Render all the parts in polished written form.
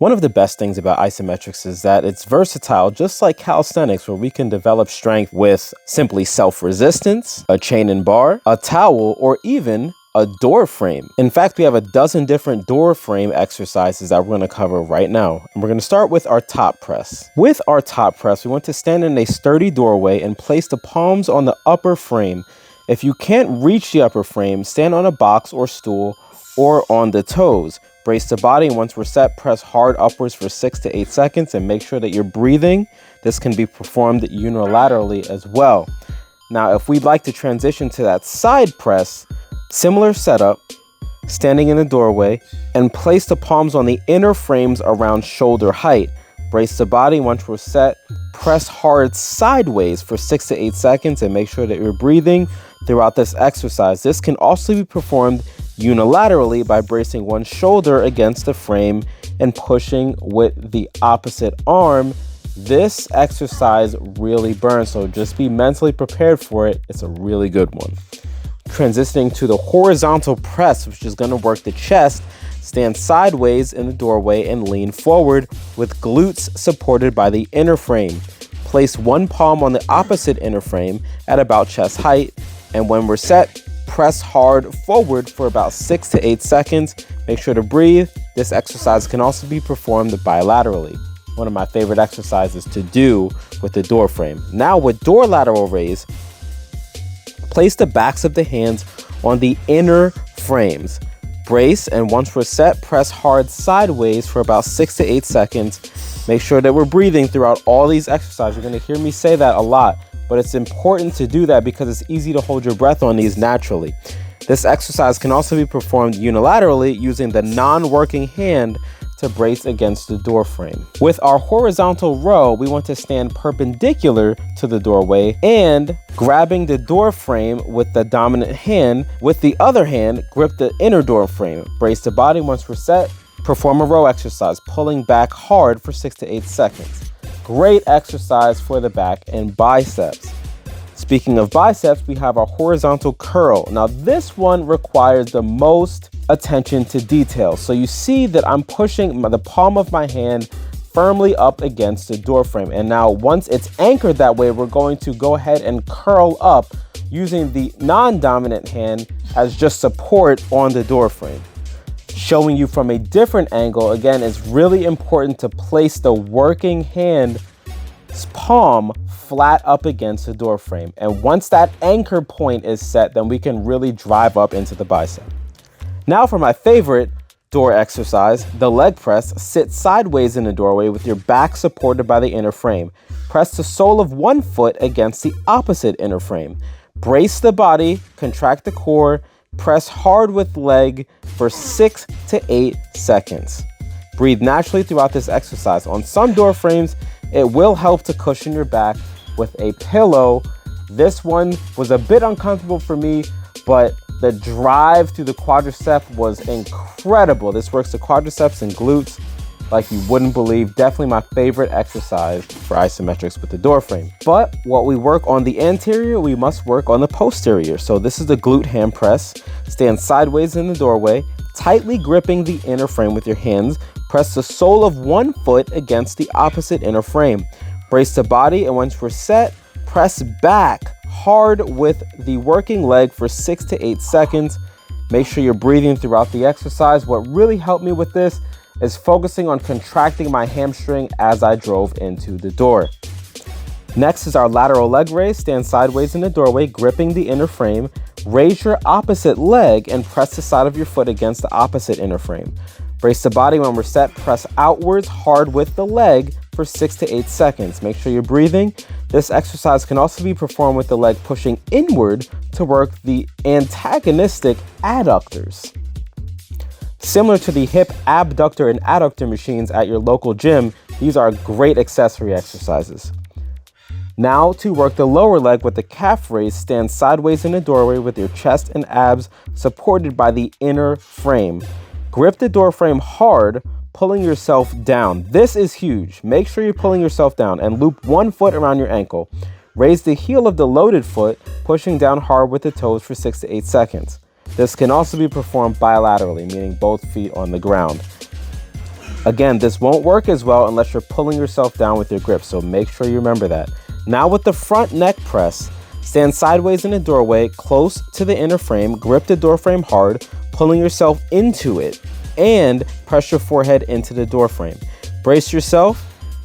One of the best things about isometrics is that it's versatile, just like calisthenics, where we can develop strength with simply self-resistance, a chain and bar, a towel, or even a door frame. In fact, we have a dozen different door frame exercises that we're going to cover right now. And we're going to start with our top press. With our top press, we want to stand in a sturdy doorway and place the palms on the upper frame. If you can't reach the upper frame, stand on a box or stool or on the toes. Brace the body, and once we're set, press hard upwards for 6 to 8 seconds and make sure that you're breathing. This can be performed unilaterally as well. Now, if we'd like to transition to that side press, similar setup, standing in the doorway, and place the palms on the inner frames around shoulder height. Brace the body. Once we're set, press hard sideways for 6 to 8 seconds and make sure that you're breathing throughout this exercise. This can also be performed unilaterally by bracing one shoulder against the frame and pushing with the opposite arm. This exercise really burns, so just be mentally prepared for it. It's a really good one. Transitioning to the horizontal press, which is going to work the chest. Stand sideways in the doorway and lean forward with glutes supported by the inner frame. Place one palm on the opposite inner frame at about chest height, and when we're set, press hard forward for about 6 to 8 seconds. Make sure to breathe. This exercise can also be performed bilaterally. One of my favorite exercises to do with the door frame. Now with door lateral raise, place the backs of the hands on the inner frames. Brace, and once we're set, press hard sideways for about 6 to 8 seconds. Make sure that we're breathing throughout all these exercises. You're going to hear me say that a lot, but it's important to do that because it's easy to hold your breath on these naturally. This exercise can also be performed unilaterally using the non-working hand to brace against the door frame. With our horizontal row, we want to stand perpendicular to the doorway and grabbing the door frame with the dominant hand. With the other hand, grip the inner door frame. Brace the body. Once we're set, perform a row exercise, pulling back hard for 6 to 8 seconds. Great exercise for the back and biceps. Speaking of biceps, we have our horizontal curl. Now this one requires the most attention to detail. So you see that I'm pushing the palm of my hand firmly up against the door frame. And now once it's anchored that way, we're going to go ahead and curl up using the non-dominant hand as just support on the door frame. Showing you from a different angle, again, it's really important to place the working hand's palm flat up against the door frame. And once that anchor point is set, then we can really drive up into the bicep. Now for my favorite door exercise, the leg press. Sit sideways in the doorway with your back supported by the inner frame. Press the sole of one foot against the opposite inner frame. Brace the body, contract the core, press hard with leg for 6 to 8 seconds. Breathe naturally throughout this exercise. On some door frames, it will help to cushion your back with a pillow. This one was a bit uncomfortable for me, but the drive through the quadricep was incredible. This works the quadriceps and glutes like you wouldn't believe. Definitely my favorite exercise for isometrics with the door frame. But while we work on the anterior, we must work on the posterior. So this is the glute hand press. Stand sideways in the doorway, tightly gripping the inner frame with your hands. Press the sole of one foot against the opposite inner frame. Brace the body, and once we're set, press back hard with the working leg for 6 to 8 seconds. Make sure you're breathing throughout the exercise. What really helped me with this is focusing on contracting my hamstring as I drove into the door. Next is our lateral leg raise. Stand sideways in the doorway, gripping the inner frame. Raise your opposite leg and press the side of your foot against the opposite inner frame. Brace the body. When we're set, press outwards hard with the leg for 6 to 8 seconds. Make sure you're breathing. This exercise can also be performed with the leg pushing inward to work the antagonistic adductors. Similar to the hip abductor and adductor machines at your local gym, these are great accessory exercises. Now to work the lower leg with the calf raise, stand sideways in the doorway with your chest and abs supported by the inner frame. Grip the door frame hard, pulling yourself down. This is huge. Make sure you're pulling yourself down and loop one foot around your ankle. Raise the heel of the loaded foot, pushing down hard with the toes for 6 to 8 seconds. This can also be performed bilaterally, meaning both feet on the ground. Again, this won't work as well unless you're pulling yourself down with your grip, so make sure you remember that. Now with the front neck press, stand sideways in a doorway close to the inner frame, grip the door frame hard, pulling yourself into it, and press your forehead into the door frame. Brace yourself,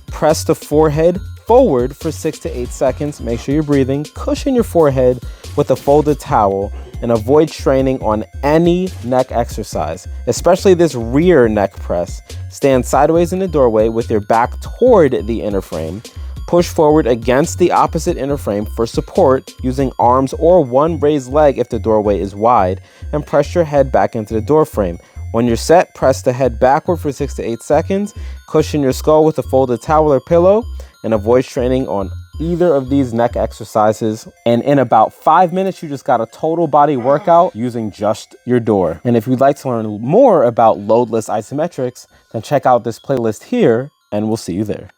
press the forehead forward for 6 to 8 seconds. Make sure you're breathing. Cushion your forehead with a folded towel and avoid straining on any neck exercise, especially this rear neck press. Stand sideways in the doorway with your back toward the inner frame. Push forward against the opposite inner frame for support using arms or one raised leg if the doorway is wide, and press your head back into the door frame. When you're set, press the head backward for 6 to 8 seconds, cushion your skull with a folded towel or pillow, and avoid straining on either of these neck exercises. And in about 5 minutes, you just got a total body workout using just your door. And if you'd like to learn more about loadless isometrics, then check out this playlist here, and we'll see you there.